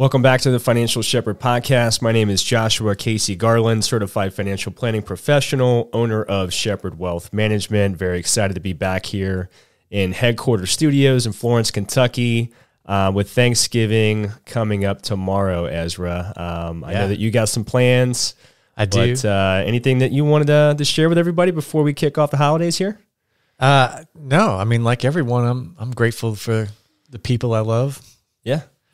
Welcome back to the Financial Shepherd Podcast. My name is Joshua Casey Garland, certified financial planning professional, owner of Shepherd Wealth Management. Very excited to be back here in headquarters studios in Florence, Kentucky, with Thanksgiving coming up tomorrow, Ezra. I know that you got some plans. I do. But anything that you wanted to share with everybody before we kick off the holidays here? No, I mean, like everyone, I'm grateful for the people I love.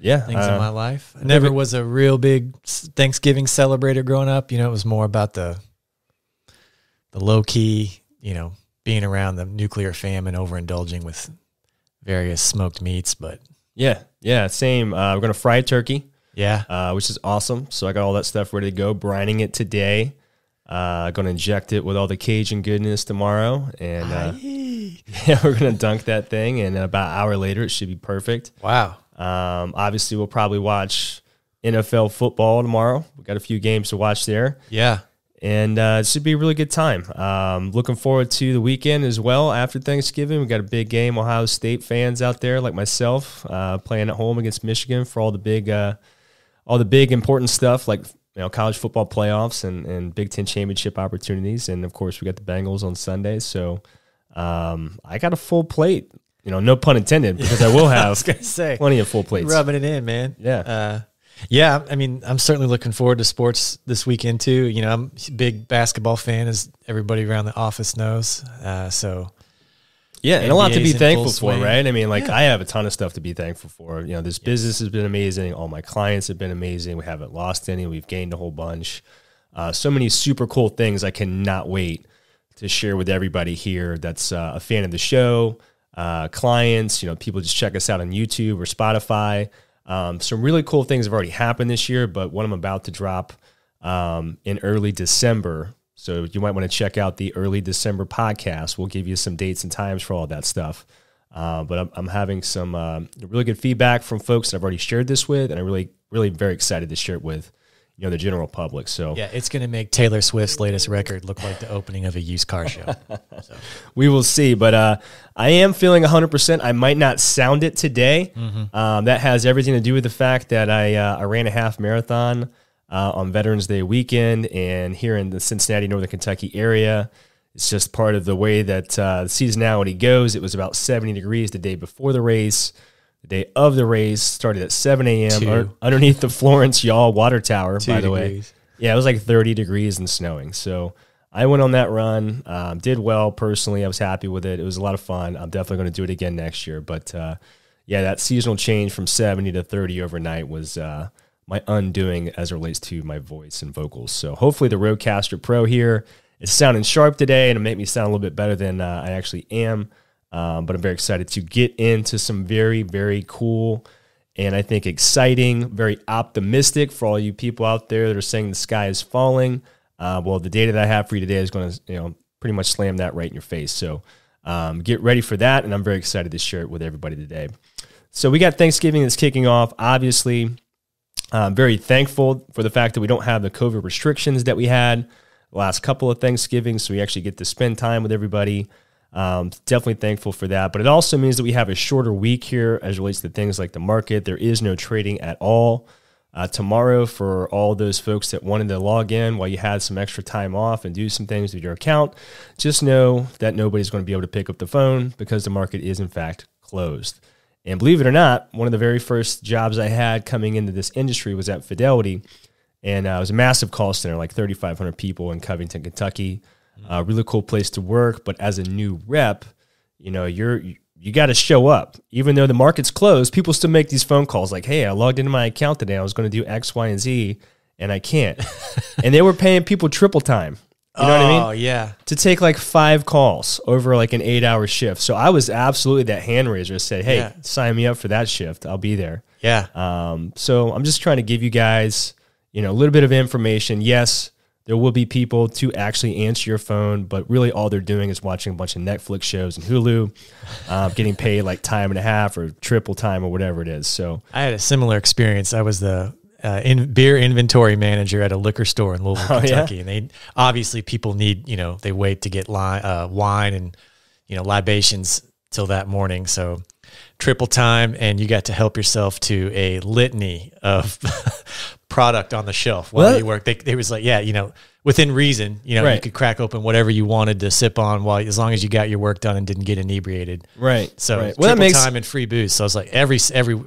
Yeah. Things in my life. I never was a real big Thanksgiving celebrator growing up. You know, it was more about the low key, being around the nuclear famine, overindulging with various smoked meats. But yeah, same. We're going to fry turkey. Yeah. Which is awesome. So I got all that stuff ready to go, brining it today. Going to inject it with all the Cajun goodness tomorrow. And we're going to dunk that thing. And about an hour later, it should be perfect. Wow. Obviously, we'll probably watch NFL football tomorrow. We've got a few games to watch there. Yeah. And it should be a really good time. Looking forward to the weekend as well after Thanksgiving. We've got a big game. Ohio State fans out there like myself playing at home against Michigan for all the big important stuff like college football playoffs and Big Ten championship opportunities. And, of course, we got the Bengals on Sunday. So I got a full plate. No pun intended, because I will have I was gonna say, plenty of full plates. Rubbing it in, man. Yeah. Yeah, I mean, I'm certainly looking forward to sports this weekend too. I'm a big basketball fan, as everybody around the office knows. Yeah, and a lot to be thankful for, right? I mean, Yeah. I have a ton of stuff to be thankful for. This business has been amazing. All my clients have been amazing. We haven't lost any. We've gained a whole bunch. So many super cool things. I cannot wait to share with everybody here that's a fan of the show. Clients, people just check us out on YouTube or Spotify. Some really cool things have already happened this year, but what I'm about to drop in early December. So you might want to check out the early December podcast. We'll give you some dates and times for all that stuff. But I'm having some really good feedback from folks that I've already shared this with, and I'm really very excited to share it with the general public. So yeah, it's going to make Taylor Swift's latest record look like the opening of a used car show. So. We will see, but I am feeling 100%. I might not sound it today. Mm-hmm. That has everything to do with the fact that I ran a half marathon on Veterans Day weekend, and here in the Cincinnati, Northern Kentucky area, it's just part of the way that the seasonality goes. It was about 70 degrees the day before the race. The day of the race started at 7 a.m. Underneath the Florence Y'all Water Tower, by the way. Yeah, it was like 30 degrees and snowing. So I went on that run, did well personally. I was happy with it. It was a lot of fun. I'm definitely going to do it again next year. But that seasonal change from 70 to 30 overnight was my undoing as it relates to my voice and vocals. So hopefully the Rodecaster Pro here is sounding sharp today and it'll make me sound a little bit better than I actually am. But I'm very excited to get into some very, very cool and I think exciting, very optimistic for all you people out there that are saying the sky is falling. Well, the data that I have for you today is going to, pretty much slam that right in your face. So get ready for that, and I'm very excited to share it with everybody today. So we got Thanksgiving that's kicking off. Obviously, I'm very thankful for the fact that we don't have the COVID restrictions that we had the last couple of Thanksgivings, so we actually get to spend time with everybody. Definitely thankful for that, but it also means that we have a shorter week here as it relates to things like the market. There is no trading at all tomorrow for all those folks that wanted to log in while you had some extra time off and do some things with your account. Just know that nobody's going to be able to pick up the phone because the market is in fact closed. And believe it or not, one of the very first jobs I had coming into this industry was at Fidelity, and it was a massive call center, like 3,500 people in Covington, Kentucky. Really cool place to work, but as a new rep, you got to show up. Even though the market's closed, people still make these phone calls like, hey, I logged into my account today. I was going to do X, Y, and Z, and I can't. And they were paying people triple time. You know what I mean? Oh, yeah. To take like 5 calls over like an 8-hour shift. So I was absolutely that hand raiser, said, hey, sign me up for that shift. I'll be there. Yeah. So I'm just trying to give you guys, a little bit of information. Yes, there will be people to actually answer your phone, but really all they're doing is watching a bunch of Netflix shows and Hulu, getting paid like time and a half or triple time or whatever it is. So I had a similar experience. I was the beer inventory manager at a liquor store in Louisville, Kentucky. And they obviously people need, they wait to get wine and, libations till that morning. So triple time, and you got to help yourself to a litany of product on the shelf while you work. They was like, yeah, within reason, Right. you could crack open whatever you wanted to sip on as long as you got your work done and didn't get inebriated. Right. So right. triple time and free booze. So I was like, every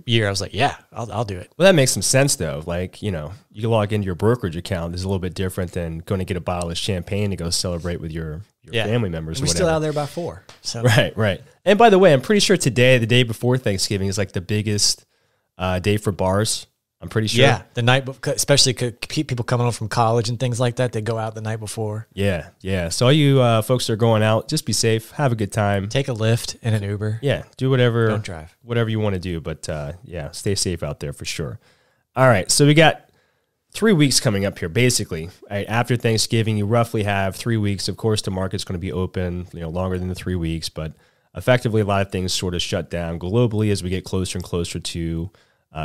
year I was like, yeah, I'll do it. Well, that makes some sense though. Like, you can log into your brokerage account. It's a little bit different than going to get a bottle of champagne to go celebrate with your family members. We're still out there by 4. So. Right. And by the way, I'm pretty sure today, the day before Thanksgiving, is like the biggest day for bars. I'm pretty sure. Yeah, the night, especially people coming home from college and things like that, they go out the night before. Yeah. So all you folks that are going out, just be safe, have a good time. Take a Lyft and an Uber. Yeah, do whatever. Don't drive. Whatever you want to do, but stay safe out there for sure. All right, so we got 3 weeks coming up here, basically. Right, after Thanksgiving, you roughly have 3 weeks. Of course, the market's going to be open, longer than the 3 weeks, but effectively a lot of things sort of shut down globally as we get closer and closer to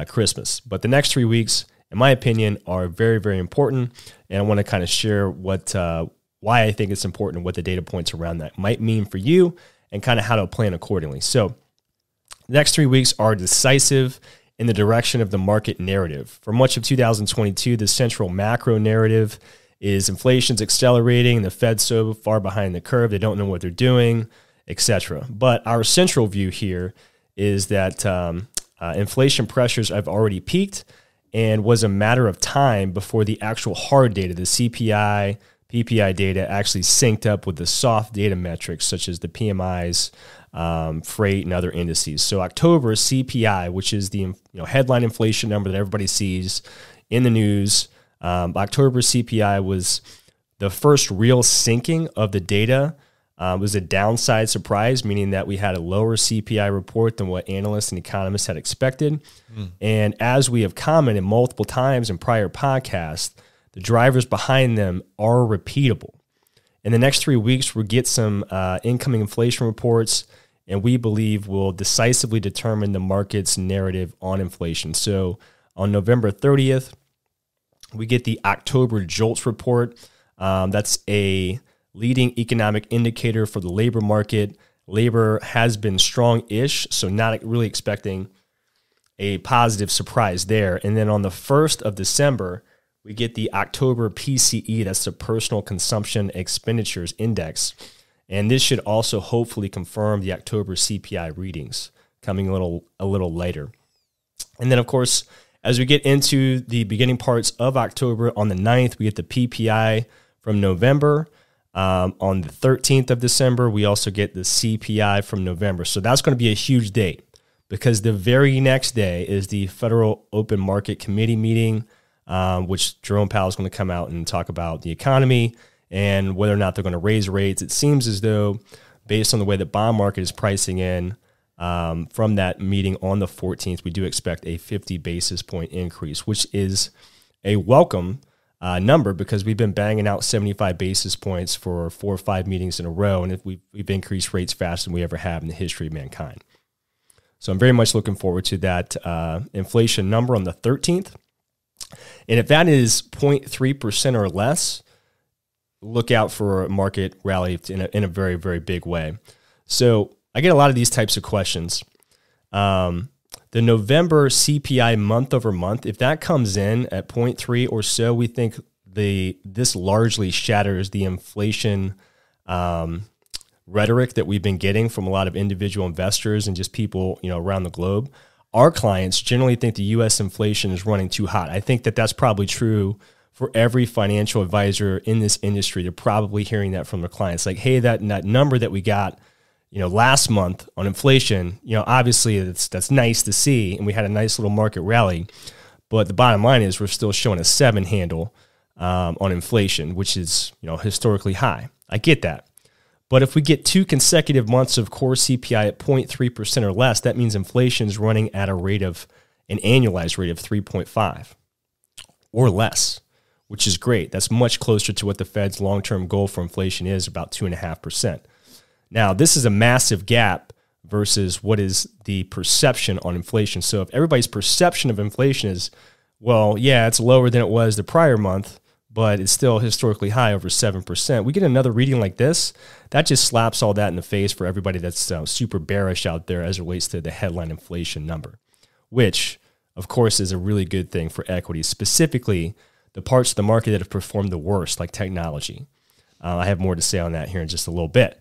Christmas. But the next 3 weeks, in my opinion, are very, very important. And I want to kind of share why I think it's important and what the data points around that might mean for you and kind of how to plan accordingly. So the next 3 weeks are decisive in the direction of the market narrative. For much of 2022, the central macro narrative is inflation's accelerating, the Fed's so far behind the curve, they don't know what they're doing, etc. But our central view here is that inflation pressures have already peaked and was a matter of time before the actual hard data, the CPI, PPI data, actually synced up with the soft data metrics such as the PMIs, freight, and other indices. So October CPI, which is the headline inflation number that everybody sees in the news, October CPI was the first real syncing of the data. It was a downside surprise, meaning that we had a lower CPI report than what analysts and economists had expected. And as we have commented multiple times in prior podcasts, the drivers behind them are repeatable. In the next 3 weeks, we'll get some incoming inflation reports, and we believe will decisively determine the market's narrative on inflation. So on November 30th, we get the October JOLTS report. That's a leading economic indicator for the labor market. Labor has been strong-ish, so not really expecting a positive surprise there. And then on the 1st of December, we get the October PCE, that's the Personal Consumption Expenditures Index. And this should also hopefully confirm the October CPI readings coming a little later. And then, of course, as we get into the beginning parts of October, on the 9th, we get the PPI from November. On the 13th of December, we also get the CPI from November. So that's going to be a huge date because the very next day is the Federal Open Market Committee meeting, which Jerome Powell is going to come out and talk about the economy and whether or not they're going to raise rates. It seems as though, based on the way the bond market is pricing in from that meeting on the 14th, we do expect a 50 basis point increase, which is a welcome number because we've been banging out 75 basis points for 4 or 5 meetings in a row, and we've increased rates faster than we ever have in the history of mankind. So I'm very much looking forward to that inflation number on the 13th. And if that is 0.3% or less, look out for a market rally in a very, very big way. So I get a lot of these types of questions. The November CPI month over month, if that comes in at 0.3 or so, we think this largely shatters the inflation rhetoric that we've been getting from a lot of individual investors and just people around the globe. Our clients generally think the U.S. inflation is running too hot. I think that that's probably true for every financial advisor in this industry. They're probably hearing that from their clients. Like, hey, that number that we got last month on inflation, obviously that's nice to see, and we had a nice little market rally. But the bottom line is we're still showing a 7 handle on inflation, which is historically high. I get that. But if we get 2 consecutive months of core CPI at 0.3% or less, that means inflation is running at an annualized rate of 3.5 or less, which is great. That's much closer to what the Fed's long-term goal for inflation is, about 2.5%. Now, this is a massive gap versus what is the perception on inflation. So if everybody's perception of inflation is, well, yeah, it's lower than it was the prior month, but it's still historically high, over 7%. We get another reading like this, that just slaps all that in the face for everybody that's super bearish out there as it relates to the headline inflation number, which, of course, is a really good thing for equities, specifically the parts of the market that have performed the worst, like technology. I have more to say on that here in just a little bit.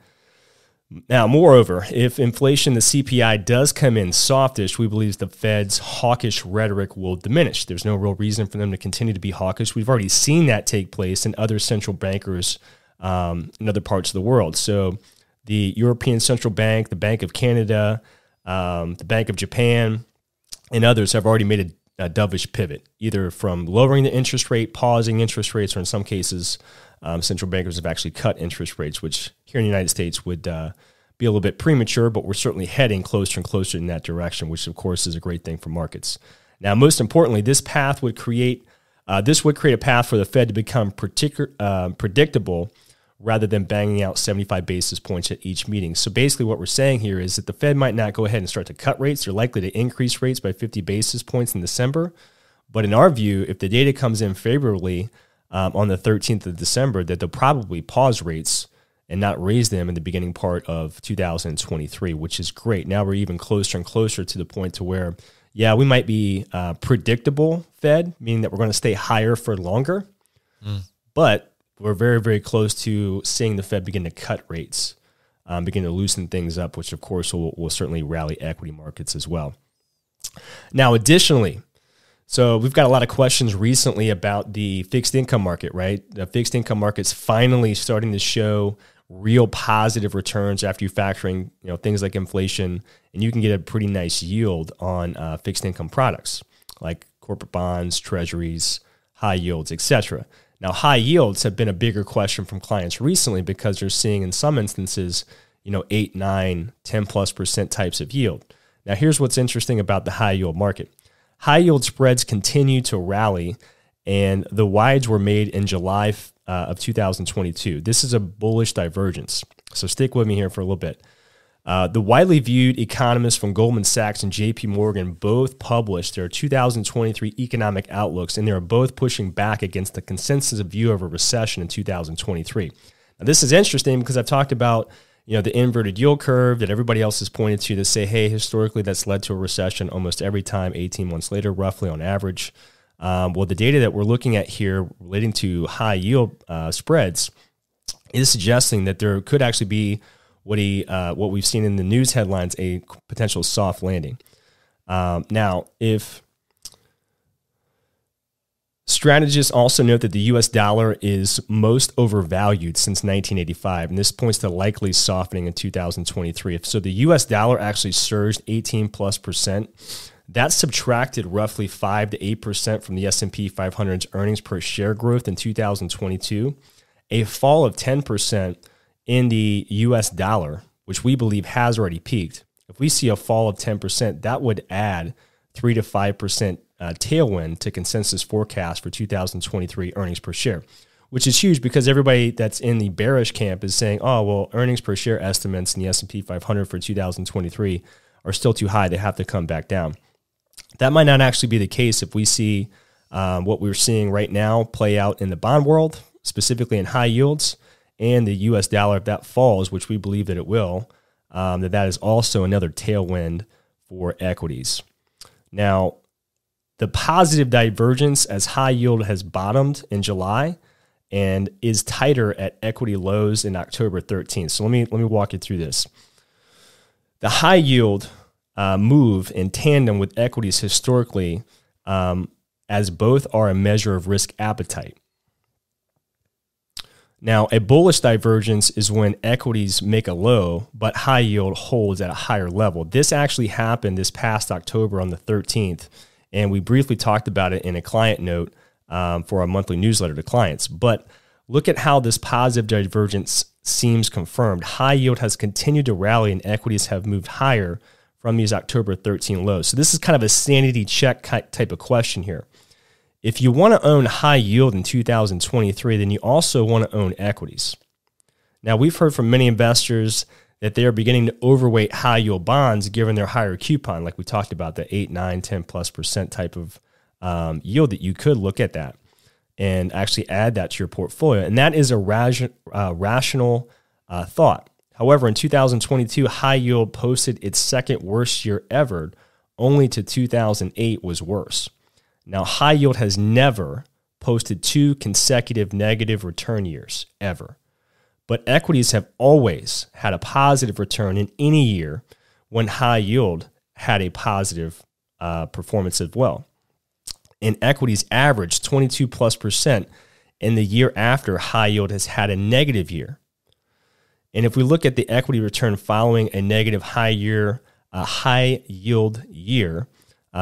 Now, moreover, if inflation, the CPI, does come in softish, we believe the Fed's hawkish rhetoric will diminish. There's no real reason for them to continue to be hawkish. We've already seen that take place in other central bankers in other parts of the world. So the European Central Bank, the Bank of Canada, the Bank of Japan, and others have already made a dovish pivot, either from lowering the interest rate, pausing interest rates, or in some cases, central bankers have actually cut interest rates, which here in the United States would be a little bit premature, but we're certainly heading closer and closer in that direction, which of course is a great thing for markets. Now, most importantly, this would create a path for the Fed to become predictable rather than banging out 75 basis points at each meeting. So basically what we're saying here is that the Fed might not go ahead and start to cut rates. They're likely to increase rates by 50 basis points in December. But in our view, if the data comes in favorably on the 13th of December, that they'll probably pause rates and not raise them in the beginning part of 2023, which is great. Now we're even closer and closer to the point to where, yeah, we might be predictable Fed, meaning that we're going to stay higher for longer, but we're very, very close to seeing the Fed begin to cut rates, begin to loosen things up, which of course will certainly rally equity markets as well. Now, additionally, so we've got a lot of questions recently about the fixed income market, right? The fixed income market's finally starting to show real positive returns after you factoring, things like inflation, and you can get a pretty nice yield on fixed income products like corporate bonds, treasuries, high yields, etc. Now, high yields have been a bigger question from clients recently because they're seeing in some instances, 8, 9, 10+% types of yield. Now, here's what's interesting about the high yield market. High yield spreads continue to rally, and the wides were made in July of 2022. This is a bullish divergence. So stick with me here for a little bit. The widely viewed economists from Goldman Sachs and JP Morgan both published their 2023 economic outlooks, and they are both pushing back against the consensus view of a recession in 2023. Now, this is interesting because I've talked about the inverted yield curve that everybody else has pointed to say, hey, historically that's led to a recession almost every time, 18 months later, roughly on average. Well, the data that we're looking at here relating to high yield spreads is suggesting that there could actually be what we've seen in the news headlines, a potential soft landing. Now, if strategists also note that the U.S. dollar is most overvalued since 1985, and this points to likely softening in 2023. So the U.S. dollar actually surged 18+%. That subtracted roughly 5 to 8% from the S&P 500's earnings per share growth in 2022, a fall of 10% in the U.S. dollar, which we believe has already peaked. If we see a fall of 10%, that would add 3 to 5% tailwind to consensus forecast for 2023 earnings per share, which is huge because everybody that's in the bearish camp is saying, oh, well, earnings per share estimates in the S&P 500 for 2023 are still too high. They have to come back down. That might not actually be the case if we see what we're seeing right now play out in the bond world, specifically in high yields, and the U.S. dollar, if that falls, which we believe that it will, that is also another tailwind for equities. Now, the positive divergence as high yield has bottomed in July and is tighter at equity lows in October 13th. So let me walk you through this. The high yield move in tandem with equities historically, as both are a measure of risk appetite. Now, a bullish divergence is when equities make a low, but high yield holds at a higher level. This actually happened this past October on the 13th, and we briefly talked about it in a client note for our monthly newsletter to clients. But look at how this positive divergence seems confirmed. High yield has continued to rally, and equities have moved higher from these October 13 lows. So this is kind of a sanity check type of question here. If you want to own high yield in 2023, then you also want to own equities. Now, we've heard from many investors that they are beginning to overweight high yield bonds given their higher coupon, like we talked about, the 8, 9, 10+% type of yield that you could look at that. and actually add that to your portfolio. And that is a rational thought. However, in 2022, high yield posted its second worst year ever. Only to 2008 was worse. Now, high yield has never posted 2 consecutive negative return years, ever. But equities have always had a positive return in any year when high yield had a positive performance as well. And equities averaged 22+% in the year after high yield has had a negative year. And if we look at the equity return following a negative high yield year,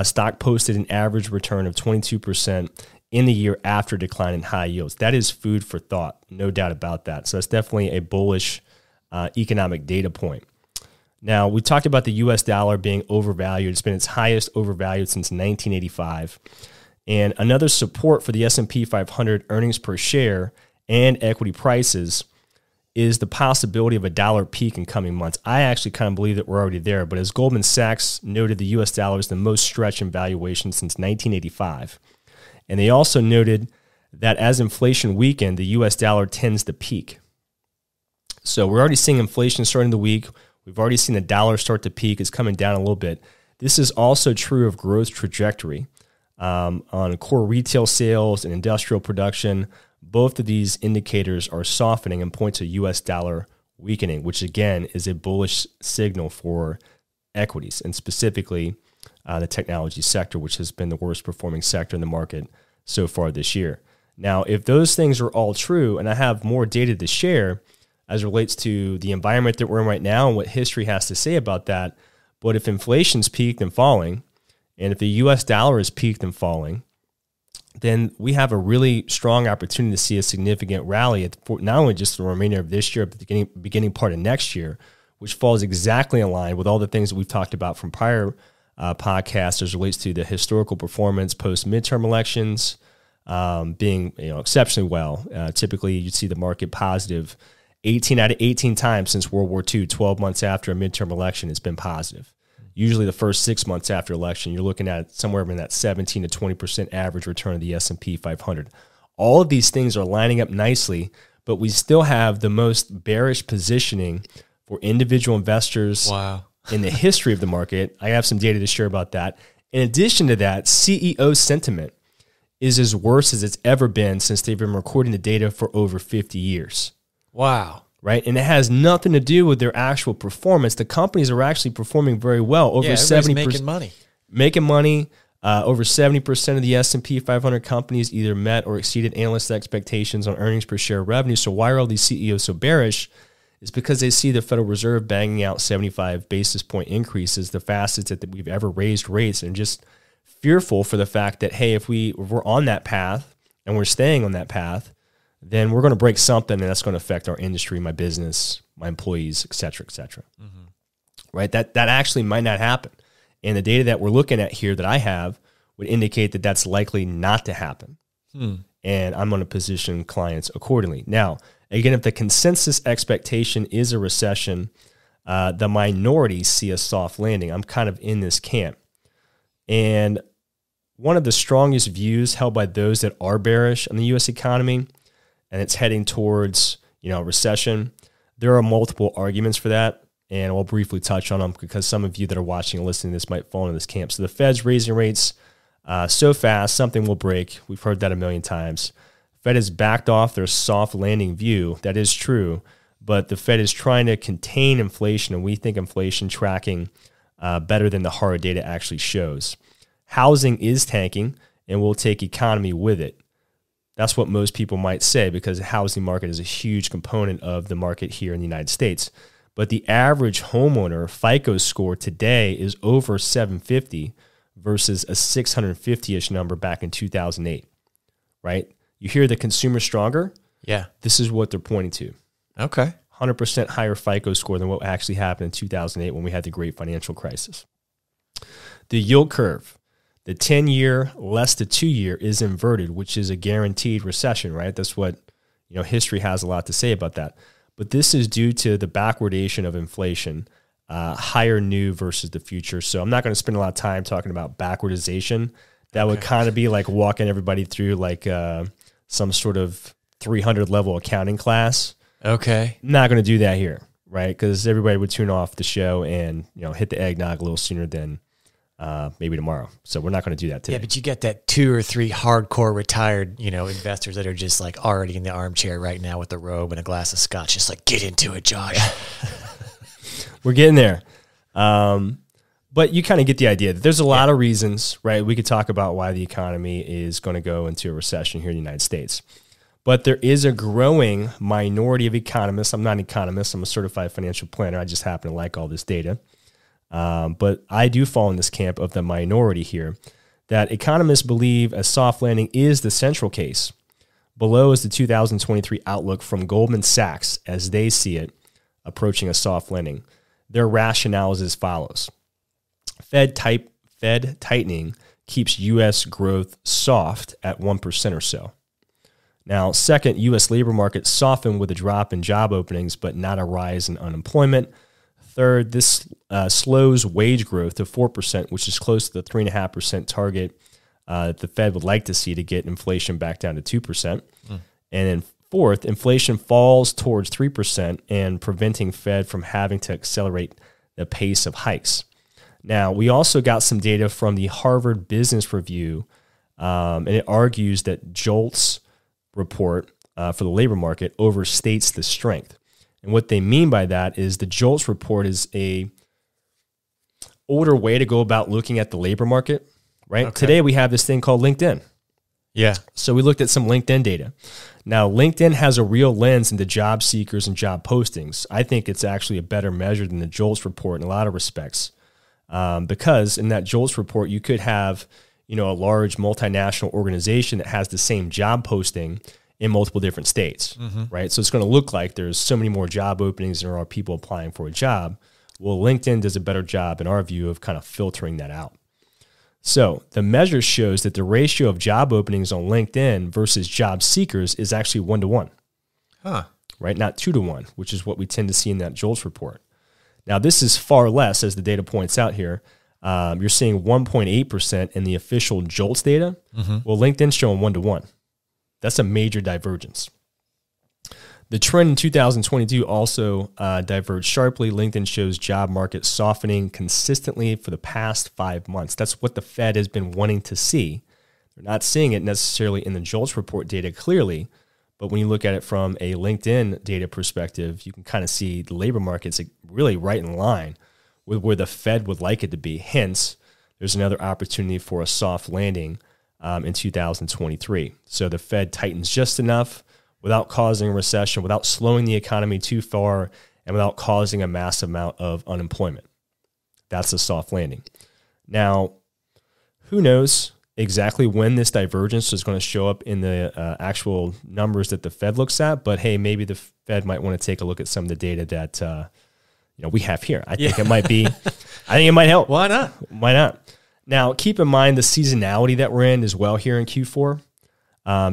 stock posted an average return of 22% in the year after decline in high yields. That is food for thought, no doubt about that. So that's definitely a bullish economic data point. Now, we talked about the U.S. dollar being overvalued. It's been its highest overvalued since 1985. And another support for the S&P 500 earnings per share and equity prices is the possibility of a dollar peak in coming months. I actually kind of believe that we're already there, but as Goldman Sachs noted, the U.S. dollar is the most stretched in valuation since 1985. And they also noted that as inflation weakened, the U.S. dollar tends to peak. So we're already seeing inflation starting the week. We've already seen the dollar start to peak. It's coming down a little bit. This is also true of growth trajectory on core retail sales and industrial production. Both of these indicators are softening and point to U.S. dollar weakening, which again is a bullish signal for equities and specifically the technology sector, which has been the worst performing sector in the market so far this year. Now, if those things are all true, and I have more data to share as it relates to the environment that we're in right now and what history has to say about that, but if inflation's peaked and falling, and if the U.S. dollar is peaked and falling, then we have a really strong opportunity to see a significant rally not only just the remainder of this year, but the beginning part of next year, which falls exactly in line with all the things that we've talked about from prior podcasts as it relates to the historical performance post-midterm elections being exceptionally well. Typically, you'd see the market positive 18 out of 18 times since World War II, 12 months after a midterm election, it's been positive. Usually the first 6 months after election, you're looking at somewhere in that 17 to 20% average return of the S&P 500. All of these things are lining up nicely, but we still have the most bearish positioning for individual investors in the history of the market. I have some data to share about that. In addition to that, CEO sentiment is as worse as it's ever been since they've been recording the data for over 50 years. Wow. Right? And it has nothing to do with their actual performance. The companies are actually performing very well. Over 70% making money. Making money. Over 70% of the S&P 500 companies either met or exceeded analyst expectations on earnings per share revenue. So why are all these CEOs so bearish? It's because they see the Federal Reserve banging out 75 basis point increases, the fastest that we've ever raised rates, and just fearful for the fact that, hey, if we're on that path and we're staying on that path, then we're going to break something, and that's going to affect our industry, my business, my employees, et cetera, et cetera. Mm-hmm. Right? That actually might not happen. And the data that we're looking at here that I have would indicate that that's likely not to happen. And I'm going to position clients accordingly. Now, again, if the consensus expectation is a recession, the minority see a soft landing. I'm kind of in this camp. And one of the strongest views held by those that are bearish on the U.S. economy, and it's heading towards, recession. There are multiple arguments for that, and I'll briefly touch on them because some of you that are watching and listening to this might fall into this camp. So the Fed's raising rates so fast, something will break. We've heard that a million times. Fed has backed off their soft landing view. That is true, but the Fed is trying to contain inflation, and we think inflation tracking better than the hard data actually shows. Housing is tanking, and we'll take economy with it. That's what most people might say because the housing market is a huge component of the market here in the United States. But the average homeowner FICO score today is over 750 versus a 650-ish number back in 2008, right? You hear the consumer stronger? Yeah. This is what they're pointing to. Okay. 100% higher FICO score than what actually happened in 2008 when we had the great financial crisis. The yield curve. The 10-year less the 2-year is inverted, which is a guaranteed recession, right? That's what, history has a lot to say about that. But this is due to the backwardation of inflation, higher new versus the future. So I'm not going to spend a lot of time talking about backwardization. That would kind of be like walking everybody through some sort of 300 level accounting class. Okay. Not going to do that here, right? Because everybody would tune off the show and hit the eggnog a little sooner than maybe tomorrow. So we're not going to do that today. Yeah, but you get that 2 or 3 hardcore retired, investors that are just like already in the armchair right now with a robe and a glass of scotch, just like, get into it, Josh. We're getting there. But you kind of get the idea that there's a lot of reasons, right? We could talk about why the economy is going to go into a recession here in the United States. But there is a growing minority of economists. I'm not an economist. I'm a certified financial planner. I just happen to like all this data. But I do fall in this camp of the minority here, that economists believe a soft landing is the central case. Below is the 2023 outlook from Goldman Sachs as they see it approaching a soft landing. Their rationale is as follows. Fed tightening keeps U.S. growth soft at 1% or so. Now, second, U.S. labor market softened with a drop in job openings, but not a rise in unemployment. Third, this slows wage growth to 4%, which is close to the 3.5% target that the Fed would like to see to get inflation back down to 2%. And then fourth, inflation falls towards 3% and preventing Fed from having to accelerate the pace of hikes. Now, we also got some data from the Harvard Business Review, and it argues that JOLTS report for the labor market overstates the strength. And what they mean by that is the JOLTS report is a older way to go about looking at the labor market, right? Okay. Today we have this thing called LinkedIn. Yeah. So we looked at some LinkedIn data. Now, LinkedIn has a real lens into job seekers and job postings. I think it's actually a better measure than the JOLTS report in a lot of respects, because in that JOLTS report, you could have a large multinational organization that has the same job posting in multiple different states, right? So it's going to look like there's so many more job openings than there are people applying for a job. Well, LinkedIn does a better job, in our view, of kind of filtering that out. So the measure shows that the ratio of job openings on LinkedIn versus job seekers is actually 1-to-1, right? Not 2-to-1, which is what we tend to see in that JOLTS report. Now, this is far less, as the data points out here. You're seeing 1.8% in the official JOLTS data. Well, LinkedIn's showing 1-to-1. That's a major divergence. The trend in 2022 also diverged sharply. LinkedIn shows job market softening consistently for the past 5 months. That's what the Fed has been wanting to see. They're not seeing it necessarily in the JOLTS report data clearly, but when you look at it from a LinkedIn data perspective, you can kind of see the labor market's really right in line with where the Fed would like it to be. Hence, there's another opportunity for a soft landing in 2023. So the Fed tightens just enough without causing a recession, without slowing the economy too far, and without causing a massive amount of unemployment. That's a soft landing. Now, who knows exactly when this divergence is going to show up in the actual numbers that the Fed looks at, but hey, maybe the Fed might want to take a look at some of the data that we have here. I think it might be, I think it might help. Why not? Why not? Now, keep in mind the seasonality that we're in as well here in Q4.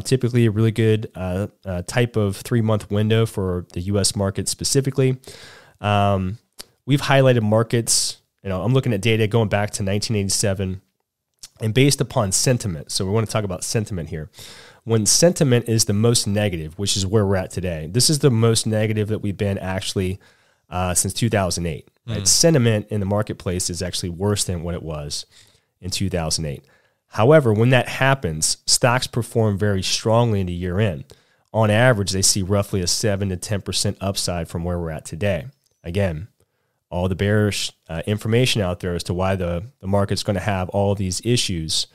Typically a really good type of 3-month window for the U.S. market specifically. We've highlighted markets, I'm looking at data going back to 1987 and based upon sentiment. So we want to talk about sentiment here. When sentiment is the most negative, which is where we're at today, this is the most negative that we've been actually since 2008. Right? Sentiment in the marketplace is actually worse than what it was in 2008. However, when that happens, stocks perform very strongly into year end. On average, they see roughly a 7 to 10% upside from where we're at today. Again, all the bearish information out there as to why the market's going to have all these issues.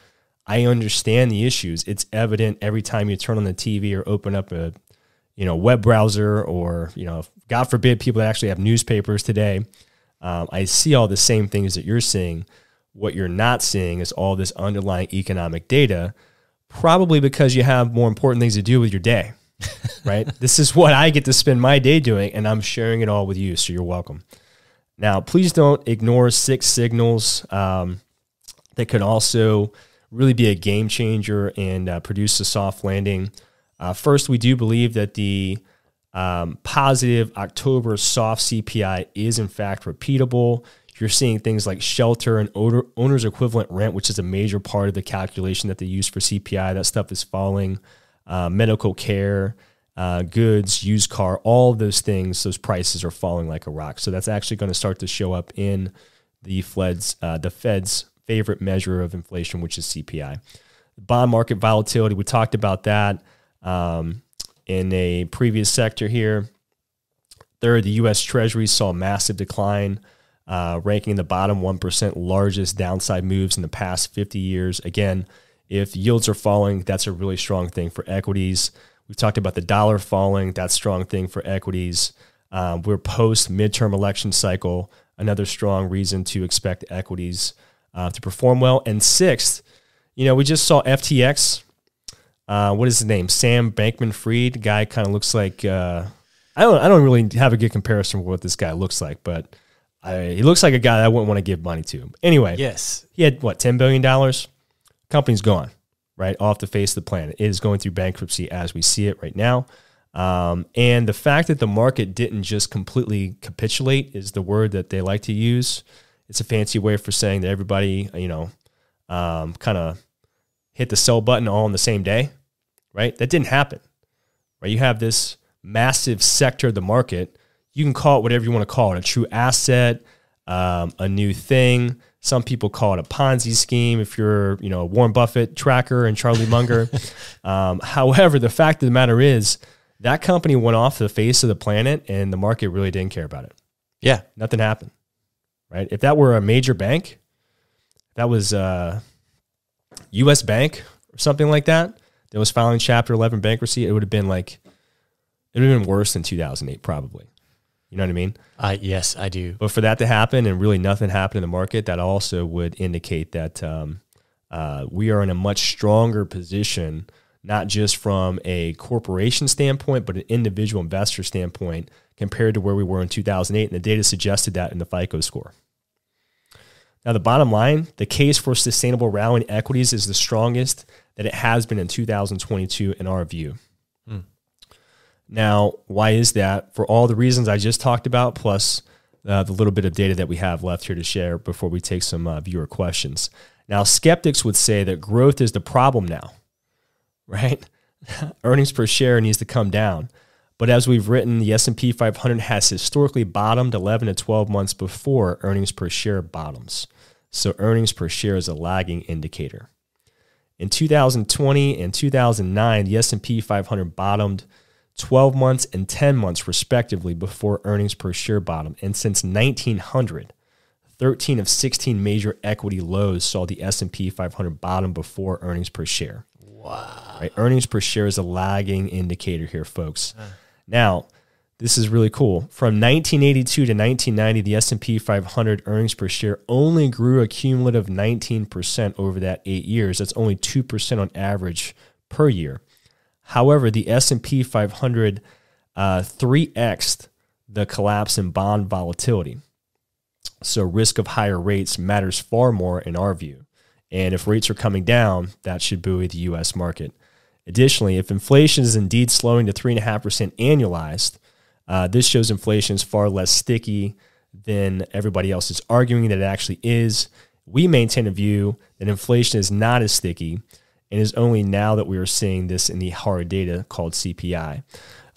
I understand the issues. It's evident every time you turn on the TV or open up a web browser, or God forbid, people that actually have newspapers today. I see all the same things that you're seeing. What you're not seeing is all this underlying economic data, probably because you have more important things to do with your day, right? This is what I get to spend my day doing, and I'm sharing it all with you, so you're welcome. Now, please don't ignore 6 signals that could also really be a game changer and produce a soft landing. First, we do believe that the positive October soft CPI is in fact repeatable. You're seeing things like shelter and owner's equivalent rent, which is a major part of the calculation that they use for CPI. That stuff is falling medical care, goods, used car, all of those things, those prices are falling like a rock. So that's actually going to start to show up in the Fed's favorite measure of inflation, which is CPI. Bond market volatility, we talked about that in a previous sector here. Third, the U.S. Treasury saw a massive decline, ranking the bottom 1% largest downside moves in the past 50 years. Again, if yields are falling, that's a really strong thing for equities. We've talked about the dollar falling. That's a strong thing for equities. We're post midterm election cycle, another strong reason to expect equities to perform well. And sixth, we just saw FTX. What is his name? Sam Bankman-Fried. Guy kind of looks like I don't really have a good comparison for what this guy looks like, but he looks like a guy that I wouldn't want to give money to. Anyway, yes, he had $10 billion. Company's gone, right, off the face of the planet. It is going through bankruptcy as we see it right now. And the fact that the market didn't just completely capitulate is the word that they like to use. It's a fancy way for saying that everybody, kind of hit the sell button all on the same day, right? That didn't happen, right? You have this massive sector of the market. You can call it whatever you want to call it, a true asset, a new thing. Some people call it a Ponzi scheme if you're, a Warren Buffett tracker and Charlie Munger. However, the fact of the matter is that company went off the face of the planet and the market really didn't care about it. Yeah. Nothing happened, right? If that were a major bank, that was U.S. Bank or something like that was filing Chapter 11 bankruptcy, it would have been worse than 2008 probably. You know what I mean? Yes, I do. But for that to happen and really nothing happened in the market, that also would indicate that we are in a much stronger position, not just from a corporation standpoint, but an individual investor standpoint compared to where we were in 2008. And the data suggested that in the FICO score. Now, the bottom line, the case for sustainable rally in equities is the strongest that it has been in 2022 in our view. Now, why is that? For all the reasons I just talked about, plus the little bit of data that we have left here to share before we take some viewer questions. Now, skeptics would say that growth is the problem now, right? Earnings per share needs to come down. But as we've written, the S&P 500 has historically bottomed 11 to 12 months before earnings per share bottoms. So earnings per share is a lagging indicator. In 2020 and 2009, the S&P 500 bottomed 12 months and 10 months respectively before earnings per share bottom. And since 1900, 13 of 16 major equity lows saw the S&P 500 bottom before earnings per share. Wow. Right? Earnings per share is a lagging indicator here, folks. Now, this is really cool. From 1982 to 1990, the S&P 500 earnings per share only grew a cumulative 19% over that 8 years. That's only 2% on average per year. However, the S&P 500 3x'd the collapse in bond volatility. So risk of higher rates matters far more in our view. And if rates are coming down, that should buoy the U.S. market. Additionally, if inflation is indeed slowing to 3.5% annualized, this shows inflation is far less sticky than everybody else is arguing that it actually is. We maintain a view that inflation is not as sticky, and it's only now that we are seeing this in the hard data called CPI.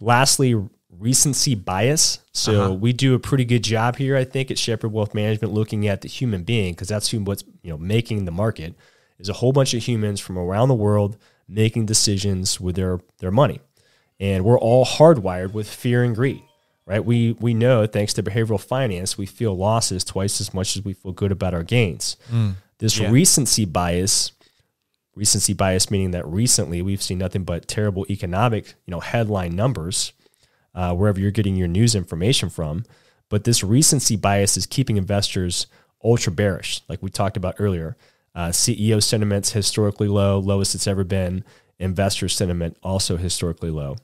Lastly, recency bias. So we do a pretty good job here, I think, at Shepherd Wealth Management looking at the human being, because that's what's making the market is a whole bunch of humans from around the world making decisions with their money. And we're all hardwired with fear and greed, right? We know, thanks to behavioral finance, we feel losses twice as much as we feel good about our gains. Recency bias meaning that recently we've seen nothing but terrible economic, headline numbers, wherever you're getting your news information from. But this recency bias is keeping investors ultra bearish, like we talked about earlier. CEO sentiment's historically low, lowest it's ever been. Investor sentiment also historically low.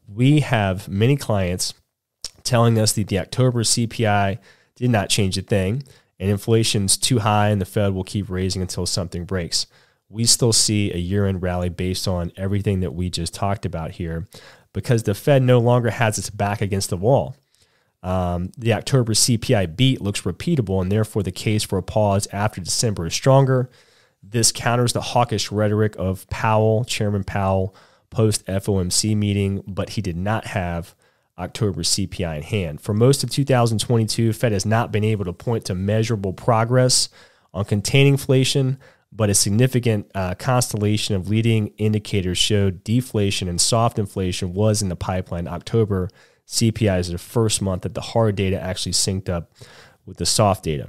We have many clients telling us that the October CPI did not change a thing, and inflation's too high and the Fed will keep raising until something breaks. We still see a year-end rally based on everything that we just talked about here because the Fed no longer has its back against the wall. The October CPI beat looks repeatable, and therefore the case for a pause after December is stronger. This counters the hawkish rhetoric of Chairman Powell, post-FOMC meeting, but he did not have October CPI in hand. For most of 2022, Fed has not been able to point to measurable progress on containing inflation, but a significant constellation of leading indicators showed deflation and soft inflation was in the pipeline. October CPI is the first month that the hard data actually synced up with the soft data.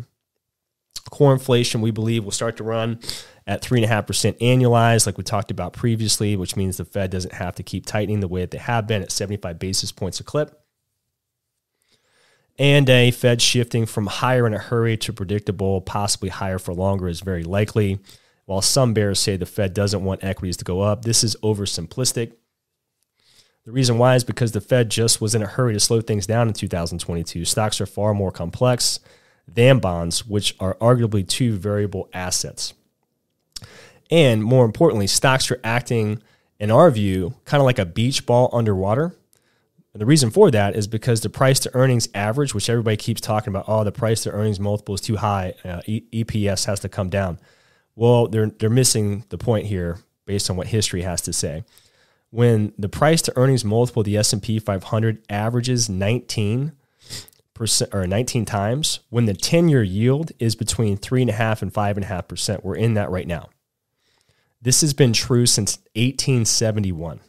Core inflation, we believe, will start to run at 3.5% annualized, like we talked about previously, which means the Fed doesn't have to keep tightening the way that they have been at 75 basis points a clip. And a Fed shifting from higher in a hurry to predictable, possibly higher for longer, is very likely. While some bears say the Fed doesn't want equities to go up, this is oversimplistic. The reason why is because the Fed just was in a hurry to slow things down in 2022. Stocks are far more complex than bonds, which are arguably two variable assets. And more importantly, stocks are acting, in our view, kind of like a beach ball underwater. And the reason for that is because the price to earnings average, which everybody keeps talking about, the price to earnings multiple is too high, EPS has to come down. Well, they're missing the point here based on what history has to say. When the price to earnings multiple of the S&P 500 averages 19% or 19 times, when the 10-year yield is between 3.5% and 5.5%, we're in that right now. This has been true since 1871.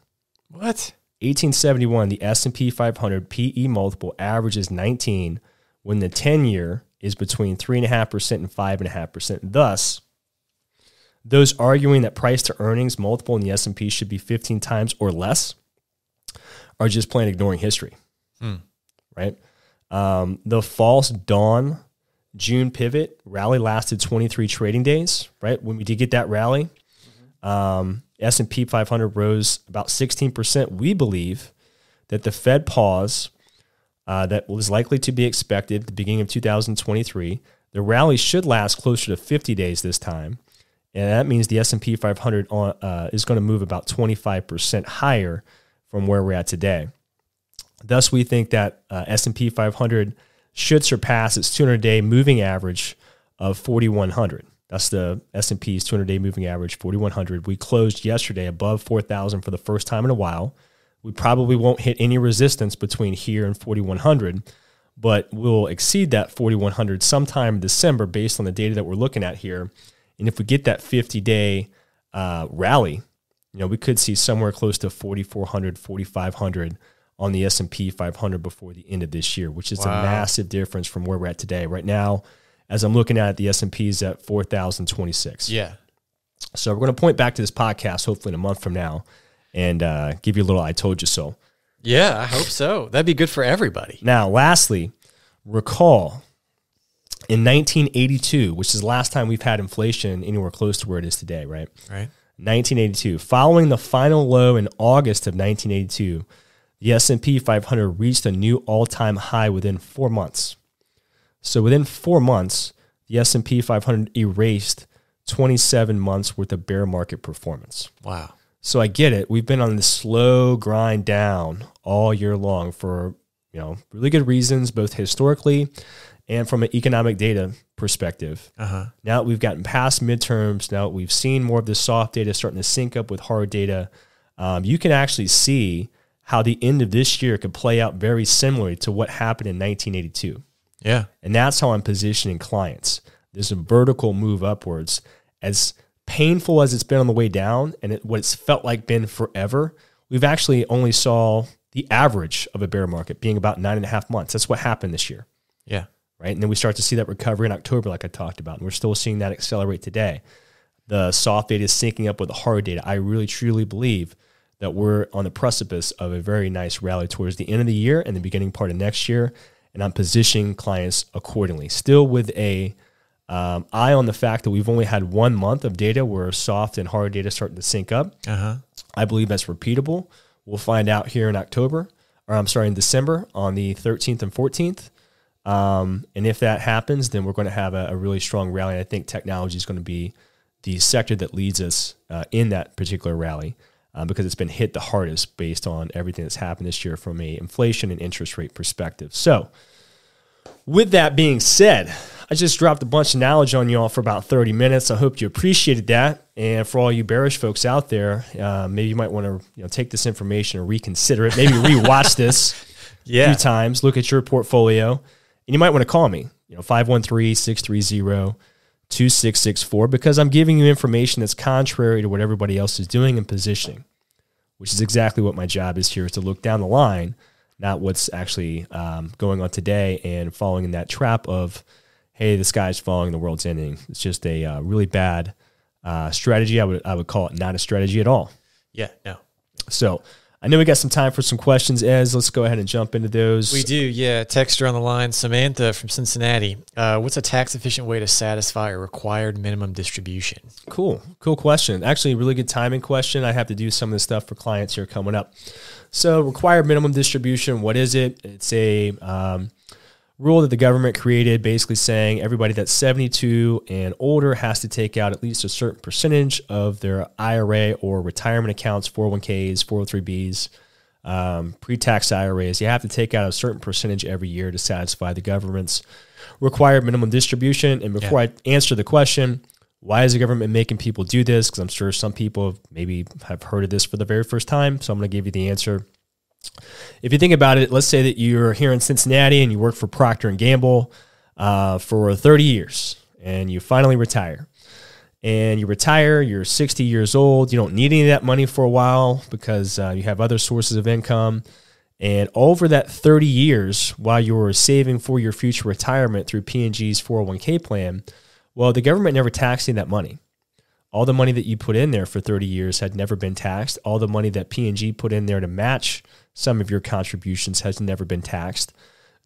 What? 1871, the S&P 500 PE multiple averages 19 when the 10-year is between 3.5% and 5.5%. Thus, those arguing that price to earnings multiple in the S&P should be 15 times or less are just plain ignoring history, right? The false dawn June pivot rally lasted 23 trading days, right? When we did get that rally, S&P 500 rose about 16%. We believe that the Fed pause that was likely to be expected at the beginning of 2023, the rally should last closer to 50 days this time. And that means the S&P 500 is going to move about 25% higher from where we're at today. Thus, we think that S&P 500 should surpass its 200-day moving average of 4,100. That's the S&P's 200-day moving average, 4,100. We closed yesterday above 4,000 for the first time in a while. We probably won't hit any resistance between here and 4,100, but we'll exceed that 4,100 sometime in December based on the data that we're looking at here. And if we get that 50-day rally, we could see somewhere close to 4,400, 4,500 on the S&P 500 before the end of this year, which is a massive difference from where we're at today. Right now, as I'm looking at it, the S&P is at 4,026. Yeah. So we're going to point back to this podcast, hopefully in a month from now, and give you a little I told you so. Yeah, I hope so. That'd be good for everybody. Now, lastly, recall in 1982, which is the last time we've had inflation anywhere close to where it is today, right? Right. 1982. Following the final low in August of 1982, the S&P 500 reached a new all-time high within 4 months. So within 4 months, the S&P 500 erased 27 months worth of bear market performance. Wow. So I get it. We've been on this slow grind down all year long for, really good reasons, both historically and from an economic data perspective. Now that we've gotten past midterms, now that we've seen more of the soft data starting to sync up with hard data, you can actually see how the end of this year could play out very similarly to what happened in 1982. Yeah. And that's how I'm positioning clients. There's a vertical move upwards. As painful as it's been on the way down and what it's felt like been forever, we've actually only saw the average of a bear market being about 9.5 months. That's what happened this year. Yeah. Right. And then we start to see that recovery in October, like I talked about. And we're still seeing that accelerate today. The soft data is syncing up with the hard data. I really, truly believe that we're on the precipice of a very nice rally towards the end of the year and the beginning part of next year. And I'm positioning clients accordingly. Still with a eye on the fact that we've only had 1 month of data where soft and hard data starting to sync up. I believe that's repeatable. We'll find out here in in December on the 13th and 14th. And if that happens, then we're going to have a really strong rally. I think technology is going to be the sector that leads us in that particular rally because it's been hit the hardest based on everything that's happened this year from a inflation and interest rate perspective. So with that being said, I just dropped a bunch of knowledge on y'all for about 30 minutes. I hope you appreciated that. And for all you bearish folks out there, maybe you might want to take this information or reconsider it. Maybe rewatch this a few times, look at your portfolio, and you might want to call me, 513-630-2664, because I'm giving you information that's contrary to what everybody else is doing and positioning, which is exactly what my job is here, is to look down the line, not what's actually going on today and falling in that trap of, hey, the sky's falling, the world's ending. It's just a really bad strategy. I would call it not a strategy at all. Yeah, no. So I know we got some time for some questions, Ez. Let's go ahead and jump into those. We do, yeah. Texter on the line, Samantha from Cincinnati. What's a tax-efficient way to satisfy a required minimum distribution? Cool question. Actually, a really good timing question. I have to do some of this stuff for clients here coming up. So required minimum distribution, what is it? It's a rule that the government created, basically saying everybody that's 72 and older has to take out at least a certain percentage of their IRA or retirement accounts, 401ks, 403bs, pre-tax IRAs. You have to take out a certain percentage every year to satisfy the government's required minimum distribution. And before I answer the question, why is the government making people do this? Because I'm sure some people maybe have heard of this for the very first time. So I'm going to give you the answer. If you think about it, let's say that you're here in Cincinnati and you work for Procter & Gamble for 30 years and you finally retire. And you retire, you're 60 years old, you don't need any of that money for a while because you have other sources of income. And over that 30 years, while you were saving for your future retirement through P&G's 401k plan, well, the government never taxed any of that money. All the money that you put in there for 30 years had never been taxed. All the money that P&G put in there to match some of your contributions has never been taxed.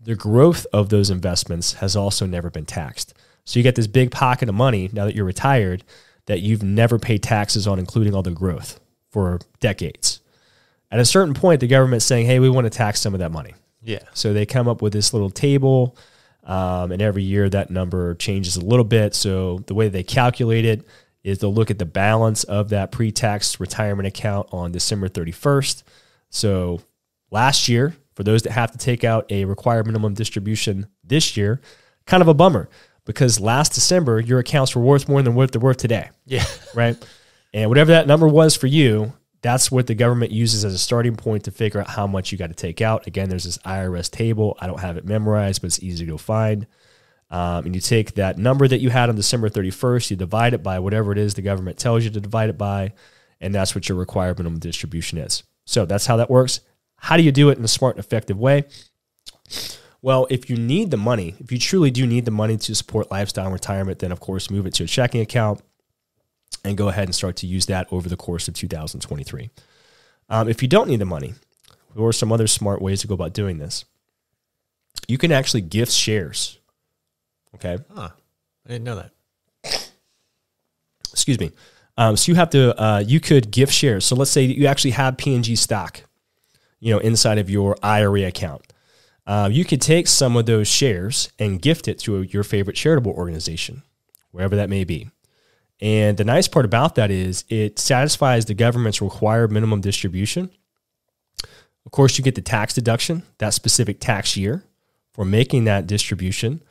The growth of those investments has also never been taxed. So you get this big pocket of money now that you're retired that you've never paid taxes on, including all the growth for decades. At a certain point, the government's saying, hey, we want to tax some of that money. Yeah. So they come up with this little table, and every year that number changes a little bit. So the way they calculate it is they'll look at the balance of that pre-tax retirement account on December 31st. So last year, for those that have to take out a required minimum distribution this year, kind of a bummer because last December, your accounts were worth more than what they're worth today. Yeah. Right? And whatever that number was for you, that's what the government uses as a starting point to figure out how much you got to take out. Again, there's this IRS table. I don't have it memorized, but it's easy to go find. And you take that number that you had on December 31st, you divide it by whatever it is the government tells you to divide it by, and that's what your required minimum distribution is. So that's how that works. How do you do it in a smart and effective way? Well, if you need the money, if you truly do need the money to support lifestyle and retirement, then of course move it to a checking account and go ahead and start to use that over the course of 2023. If you don't need the money, there are some other smart ways to go about doing this. You can actually gift shares. Okay. Huh. I didn't know that. Excuse me. So you have to, you could gift shares. So let's say you actually have P&G stock, inside of your IRA account. You could take some of those shares and gift it to your favorite charitable organization, wherever that may be. And the nice part about that is it satisfies the government's required minimum distribution. Of course, you get the tax deduction that specific tax year for making that distribution,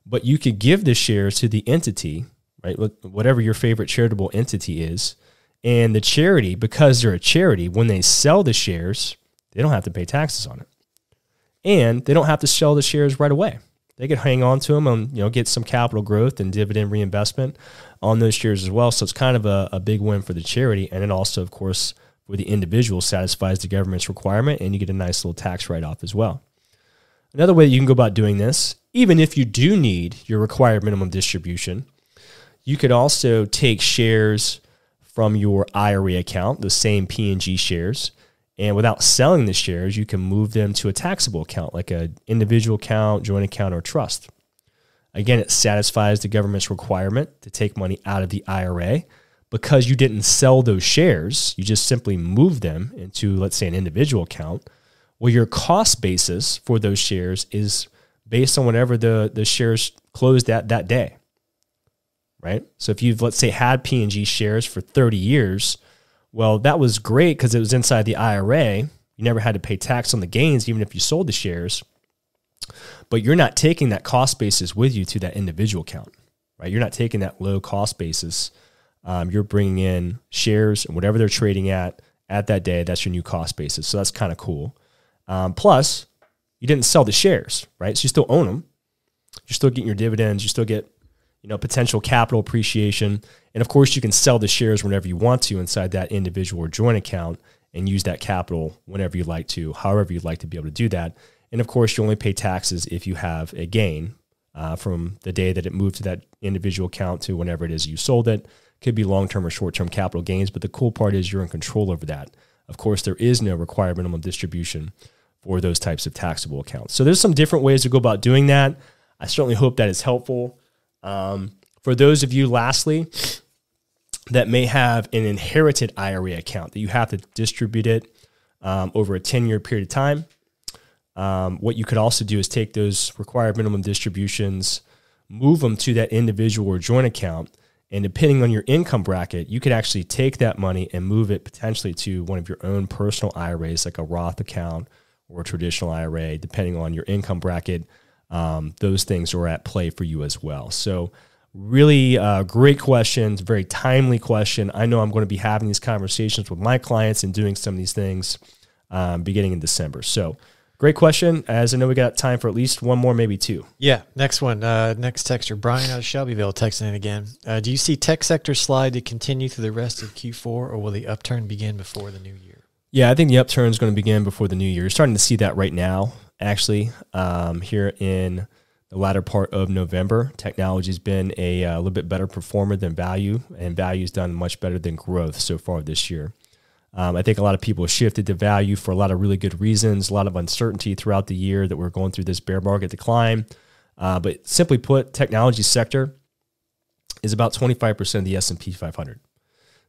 but you could give the shares to the entity, right? Whatever your favorite charitable entity is. And the charity, because they're a charity, when they sell the shares, they don't have to pay taxes on it. And they don't have to sell the shares right away. They could hang on to them and get some capital growth and dividend reinvestment on those shares as well. So it's kind of a big win for the charity. And it also, of course, for the individual satisfies the government's requirement and you get a nice little tax write-off as well. Another way that you can go about doing this, even if you do need your required minimum distribution, you could also take shares from your IRA account, the same P&G shares, and without selling the shares, you can move them to a taxable account, like an individual account, joint account, or trust. Again, it satisfies the government's requirement to take money out of the IRA because you didn't sell those shares. You just simply move them into, let's say, an individual account. Well, your cost basis for those shares is based on whatever the shares closed at that day, right? So if you've, let's say, had P&G shares for 30 years, well, that was great because it was inside the IRA. You never had to pay tax on the gains, even if you sold the shares. But you're not taking that cost basis with you to that individual account, right? You're not taking that low cost basis. You're bringing in shares and whatever they're trading at that day. That's your new cost basis. So that's kind of cool. Plus, you didn't sell the shares, right? So you still own them. You're still getting your dividends. You still get, potential capital appreciation. And of course, you can sell the shares whenever you want to inside that individual or joint account and use that capital whenever you'd like to, however you'd like to be able to do that. And of course, you only pay taxes if you have a gain from the day that it moved to that individual account to whenever it is you sold it. Could be long-term or short-term capital gains, but the cool part is you're in control over that. Of course, there is no required minimum distribution for those types of taxable accounts. So there's some different ways to go about doing that. I certainly hope that is helpful. For those of you, lastly, that may have an inherited IRA account that you have to distribute it over a 10-year period of time, what you could also do is take those required minimum distributions, move them to that individual or joint account, and depending on your income bracket, you could actually take that money and move it potentially to one of your own personal IRAs, like a Roth account or a traditional IRA, depending on your income bracket. Those things are at play for you as well. So really great questions, very timely question. I know I'm going to be having these conversations with my clients and doing some of these things beginning in December. So great question. As I know, we got time for at least one more, maybe two. Yeah. Next one. Next texter, Brian out of Shelbyville, texting in again. Do you see tech sector slide to continue through the rest of Q4, or will the upturn begin before the new year? Yeah, I think the upturn is going to begin before the new year. You're starting to see that right now, actually, here in the latter part of November. Technology's been a little bit better performer than value, and value's done much better than growth so far this year. I think a lot of people have shifted to value for a lot of really good reasons, a lot of uncertainty throughout the year that we're going through this bear market decline. But simply put, technology sector is about 25% of the S&P 500.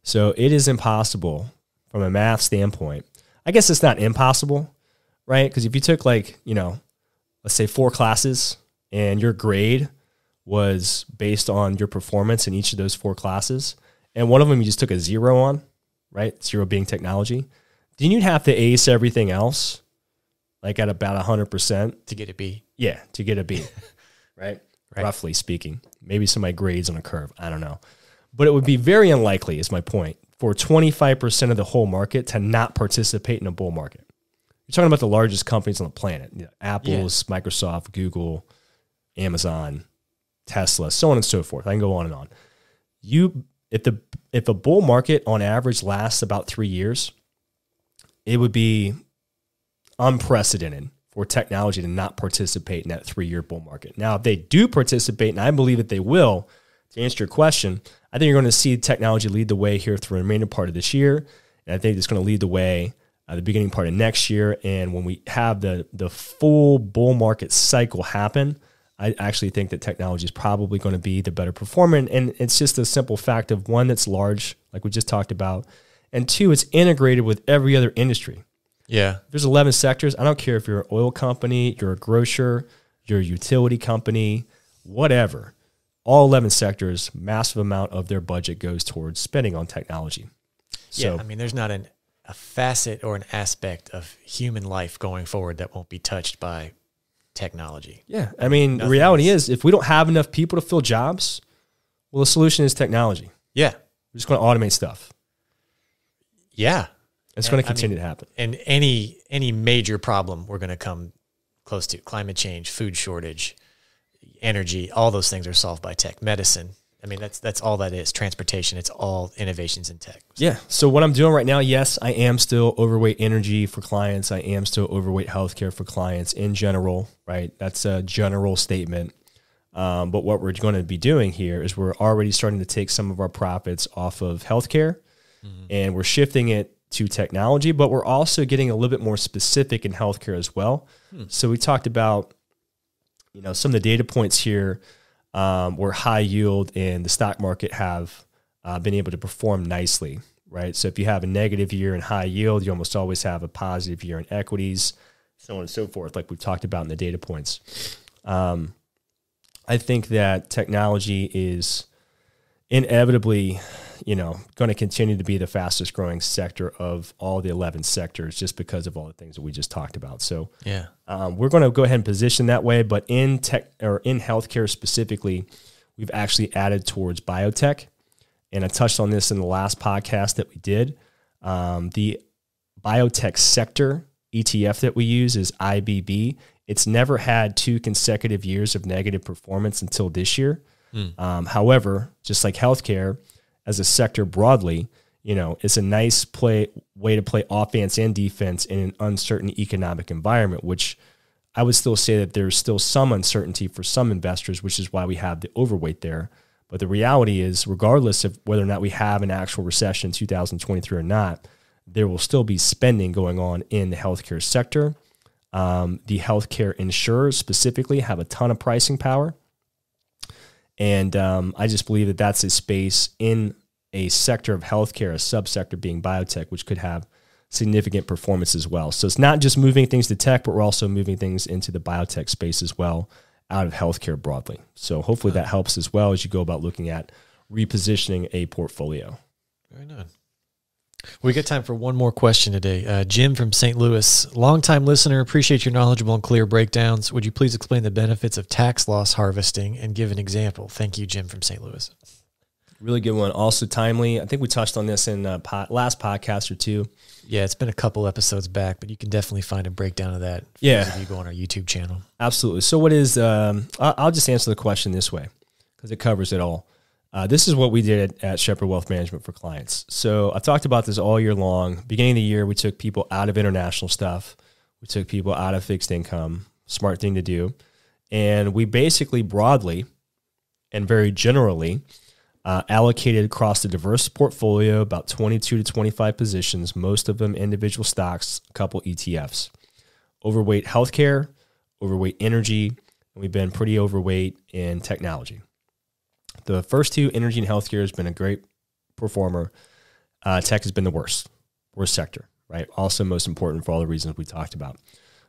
So it is impossible from a math standpoint. I guess it's not impossible, right? Because if you took let's say 4 classes and your grade was based on your performance in each of those 4 classes, and one of them you just took a 0 on, right? 0 being technology, then you'd have to ace everything else, like at about 100%. To get a B. Yeah, to get a B, right? Roughly speaking. Maybe some of my grades on a curve. I don't know. But it would be very unlikely, is my point, for 25% of the whole market to not participate in a bull market. You're talking about the largest companies on the planet. Apple's, Microsoft, Google, Amazon, Tesla, so on and so forth. I can go on and on. If a bull market on average lasts about 3 years, it would be unprecedented for technology to not participate in that 3-year bull market. Now, if they do participate, and I believe that they will, to answer your question, I think you're going to see technology lead the way here through the remainder part of this year. And I think it's going to lead the way the beginning part of next year. And when we have the full bull market cycle happen, I actually think that technology is probably going to be the better performer. And it's just a simple fact of, one, that's large, like we just talked about, and 2, it's integrated with every other industry. Yeah. There's 11 sectors. I don't care if you're an oil company, you're a grocer, you're a utility company, whatever. All 11 sectors, massive amount of their budget goes towards spending on technology. So, yeah, I mean, there's not a facet or an aspect of human life going forward that won't be touched by technology. Yeah. I mean, the reality is, if we don't have enough people to fill jobs, well, the solution is technology. Yeah. We're just going to automate stuff. Yeah. It's going to continue to happen. And any major problem we're going to come close to, climate change, food shortage, energy, all those things are solved by tech. Medicine. I mean, that's all that is. Transportation. It's all innovations in tech. Yeah. So what I'm doing right now, yes, I am still overweight energy for clients. I am still overweight healthcare for clients in general, right? That's a general statement. But what we're going to be doing here is we're already starting to take some of our profits off of healthcare, and we're shifting it to technology, but we're also getting a little bit more specific in healthcare as well. So we talked about, some of the data points here where high yield and the stock market have been able to perform nicely, right? So if you have a negative year in high yield, you almost always have a positive year in equities, so on and so forth, like we've talked about in the data points. I think that technology is inevitably, going to continue to be the fastest growing sector of all the 11 sectors just because of all the things that we just talked about. So we're going to go ahead and position that way. But in tech or in healthcare specifically, we've actually added towards biotech. And I touched on this in the last podcast that we did. The biotech sector ETF that we use is IBB. It's never had 2 consecutive years of negative performance until this year. However, just like healthcare as a sector broadly, it's a nice way to play offense and defense in an uncertain economic environment, which I would still say that there's still some uncertainty for some investors, which is why we have the overweight there. But the reality is, regardless of whether or not we have an actual recession in 2023 or not, there will still be spending going on in the healthcare sector. The healthcare insurers specifically have a ton of pricing power. And I just believe that that's a space in a sector of healthcare, a subsector being biotech, which could have significant performance as well. So it's not just moving things to tech, but we're also moving things into the biotech space as well out of healthcare broadly. So hopefully that helps as well as you go about looking at repositioning a portfolio. Very nice. We got time for one more question today. Jim from St. Louis, longtime listener, appreciate your knowledgeable and clear breakdowns. Would you please explain the benefits of tax loss harvesting and give an example? Thank you, Jim from St. Louis. Really good one. Also timely. I think we touched on this in last podcast or two. Yeah, it's been a couple episodes back, but you can definitely find a breakdown of that if you go on our YouTube channel. Absolutely. So what is, I'll just answer the question this way because it covers it all. This is what we did at Shepherd Wealth Management for clients. So I've talked about this all year long. Beginning of the year, we took people out of international stuff. We took people out of fixed income, smart thing to do. And we basically broadly and very generally allocated across the diverse portfolio about 22 to 25 positions, most of them individual stocks, a couple ETFs. Overweight healthcare, overweight energy, and we've been pretty overweight in technology. The first two, energy and healthcare, has been a great performer. Tech has been the worst sector, right? Also most important for all the reasons we talked about.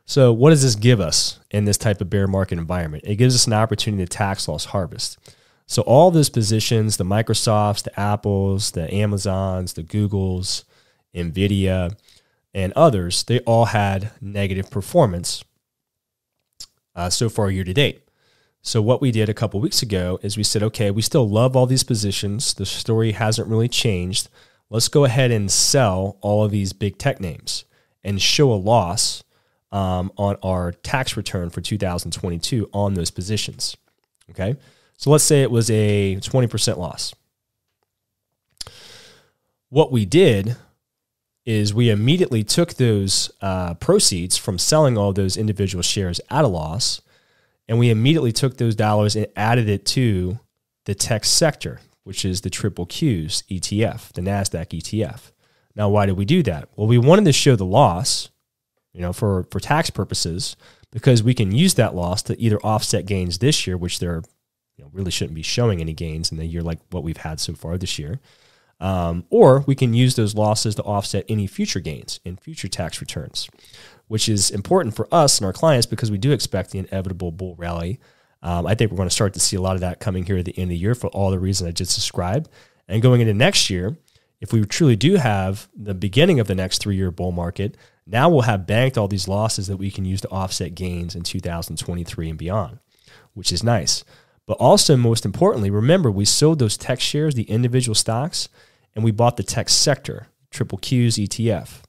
So what does this give us in this type of bear market environment? It gives us an opportunity to tax loss harvest. So all those positions, the Microsofts, the Apples, the Amazons, the Googles, NVIDIA, and others, they all had negative performance so far year to date. So what we did a couple weeks ago is we said, okay, we still love all these positions. The story hasn't really changed. Let's go ahead and sell all of these big tech names and show a loss on our tax return for 2022 on those positions. Okay. So let's say it was a 20% loss. What we did is we immediately took those proceeds from selling all those individual shares at a loss, and we immediately took those dollars and added it to the tech sector, which is the triple Qs ETF, the NASDAQ ETF. Now, why did we do that? Well, we wanted to show the loss, for tax purposes, because we can use that loss to either offset gains this year, which they're really shouldn't be showing any gains in the year like what we've had so far this year. Or we can use those losses to offset any future gains in future tax returns, which is important for us and our clients because we do expect the inevitable bull rally. I think we're going to start to see a lot of that coming here at the end of the year for all the reasons I just described. And going into next year, if we truly do have the beginning of the next 3-year bull market, now we'll have banked all these losses that we can use to offset gains in 2023 and beyond, which is nice. But also, most importantly, remember, we sold those tech shares, the individual stocks, and we bought the tech sector, triple Qs ETF.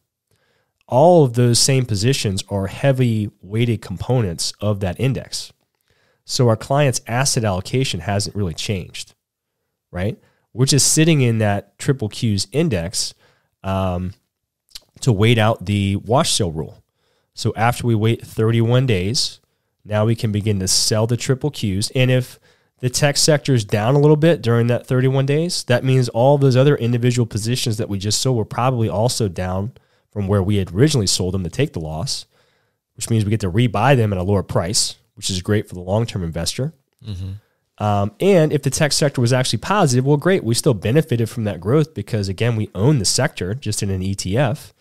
All of those same positions are heavy weighted components of that index. So our client's asset allocation hasn't really changed, right? We're just sitting in that triple Qs index to wait out the wash sale rule. So after we wait 31 days, now we can begin to sell the triple Qs. And if the tech sector is down a little bit during that 31 days, that means all those other individual positions that we just sold were probably also down from where we had originally sold them to take the loss, which means we get to rebuy them at a lower price, which is great for the long-term investor. Mm-hmm. And if the tech sector was actually positive, well, great. We still benefited from that growth because, again, we own the sector just in an ETF.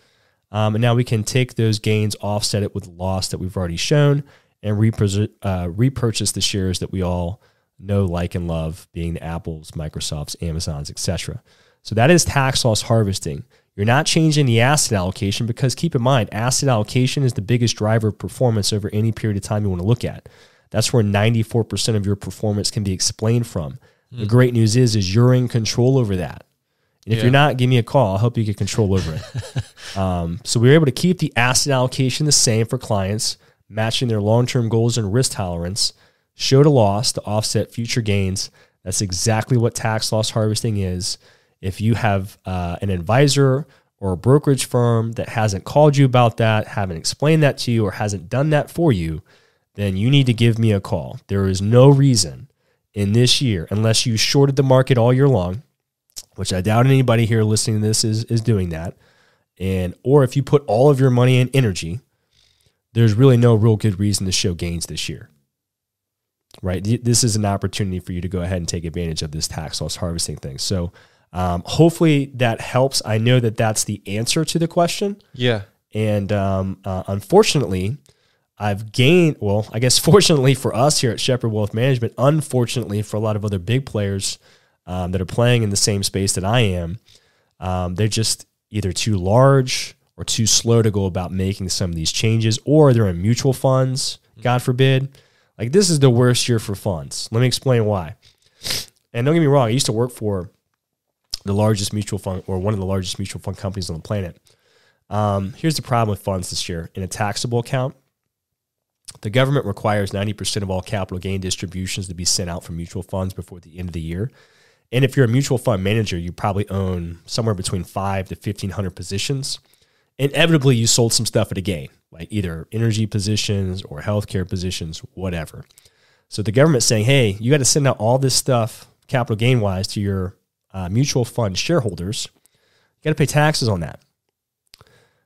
And now we can take those gains, offset it with the loss that we've already shown, and repurchase the shares that we all know, like, and love, being the Apples, Microsofts, Amazons, etc. So that is tax loss harvesting. You're not changing the asset allocation because keep in mind, asset allocation is the biggest driver of performance over any period of time you want to look at. That's where 94% of your performance can be explained from. The great news is you're in control over that. And if you're not, give me a call. I'll help you get control over it. So we were able to keep the asset allocation the same for clients, matching their long-term goals and risk tolerance, showed a loss to offset future gains. That's exactly what tax loss harvesting is. If you have an advisor or a brokerage firm that hasn't called you about that, haven't explained that to you, or hasn't done that for you, then you need to give me a call. There is no reason in this year, unless you shorted the market all year long, which I doubt anybody here listening to this is doing that, or if you put all of your money in energy, there's really no real good reason to show gains this year, right? This is an opportunity for you to go ahead and take advantage of this tax loss harvesting thing. So hopefully that helps. I know that that's the answer to the question. Yeah. And unfortunately, I've gained, well, I guess fortunately for us here at Shepherd Wealth Management, unfortunately for a lot of other big players that are playing in the same space that I am, they're just either too large or too slow to go about making some of these changes, or they're in mutual funds, God forbid. Like, this is the worst year for funds. Let me explain why. And don't get me wrong, I used to work for the largest mutual fund, or one of the largest mutual fund companies on the planet. Here's the problem with funds this year. In a taxable account, the government requires 90% of all capital gain distributions to be sent out from mutual funds before the end of the year. And if you're a mutual fund manager, you probably own somewhere between 5 to 1,500 positions. Inevitably, you sold some stuff at a gain, like either energy positions or healthcare positions, whatever. So the government's saying, hey, you got to send out all this stuff capital gain-wise to your mutual fund shareholders. You got to pay taxes on that.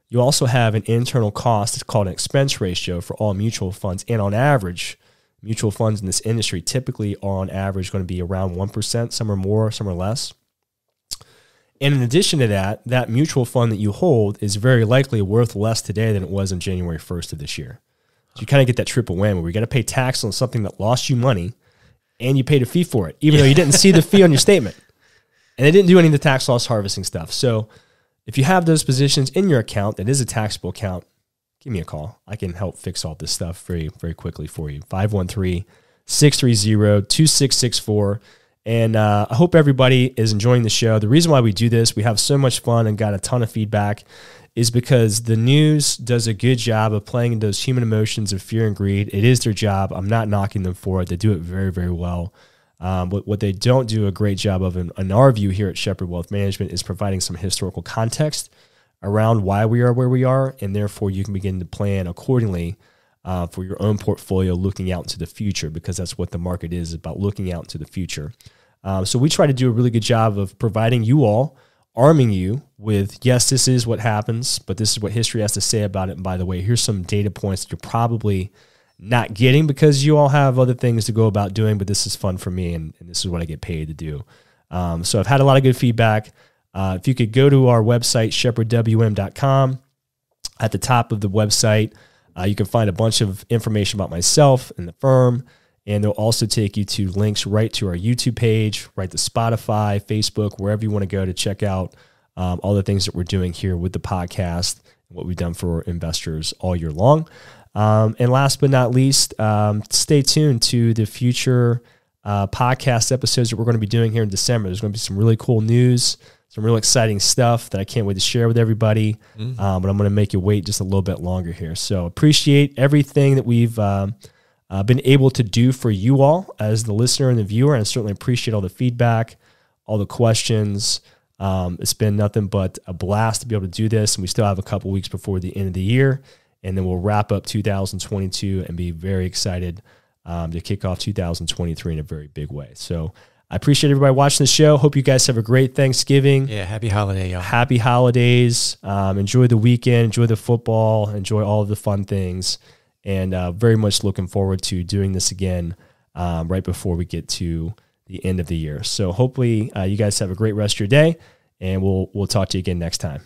You also have an internal cost. It's called an expense ratio for all mutual funds. And on average, mutual funds in this industry typically are on average going to be around 1%. Some are more, some are less. And in addition to that, that mutual fund that you hold is very likely worth less today than it was on January 1st of this year. So you kind of get that triple whammy where you got to pay tax on something that lost you money and you paid a fee for it, even though you didn't see the fee on your statement. And they didn't do any of the tax loss harvesting stuff. So if you have those positions in your account that is a taxable account, give me a call. I can help fix all this stuff very, very quickly for you. 513-630-2664. And I hope everybody is enjoying the show. The reason why we do this, we have so much fun and got a ton of feedback, is because the news does a good job of playing into those human emotions of fear and greed. It is their job. I'm not knocking them for it. They do it very, very well. But what they don't do a great job of, in our view here at Shepherd Wealth Management, is providing some historical context around why we are where we are, and therefore you can begin to plan accordingly for your own portfolio looking out into the future, because that's what the market is about, looking out into the future. So we try to do a really good job of providing you all, arming you with, yes, this is what happens, but this is what history has to say about it. And by the way, here's some data points that you're probably not getting because you all have other things to go about doing, but this is fun for me, and this is what I get paid to do. So I've had a lot of good feedback. If you could go to our website, shepherdwm.com, at the top of the website, you can find a bunch of information about myself and the firm, and they'll also take you to links right to our YouTube page, right to Spotify, Facebook, wherever you want to go to check out all the things that we're doing here with the podcast, and what we've done for investors all year long. And last but not least, stay tuned to the future podcast episodes that we're going to be doing here in December. There's going to be some really cool news, some real exciting stuff that I can't wait to share with everybody. But I'm going to make you wait just a little bit longer here. So appreciate everything that we've been able to do for you all as the listener and the viewer. And I certainly appreciate all the feedback, all the questions. It's been nothing but a blast to be able to do this. And we still have a couple weeks before the end of the year. And then we'll wrap up 2022 and be very excited to kick off 2023 in a very big way. So I appreciate everybody watching the show. Hope you guys have a great Thanksgiving. Yeah, happy holiday, y'all. Happy holidays. Enjoy the weekend. Enjoy the football. Enjoy all of the fun things. And very much looking forward to doing this again right before we get to the end of the year. So hopefully you guys have a great rest of your day, and we'll talk to you again next time.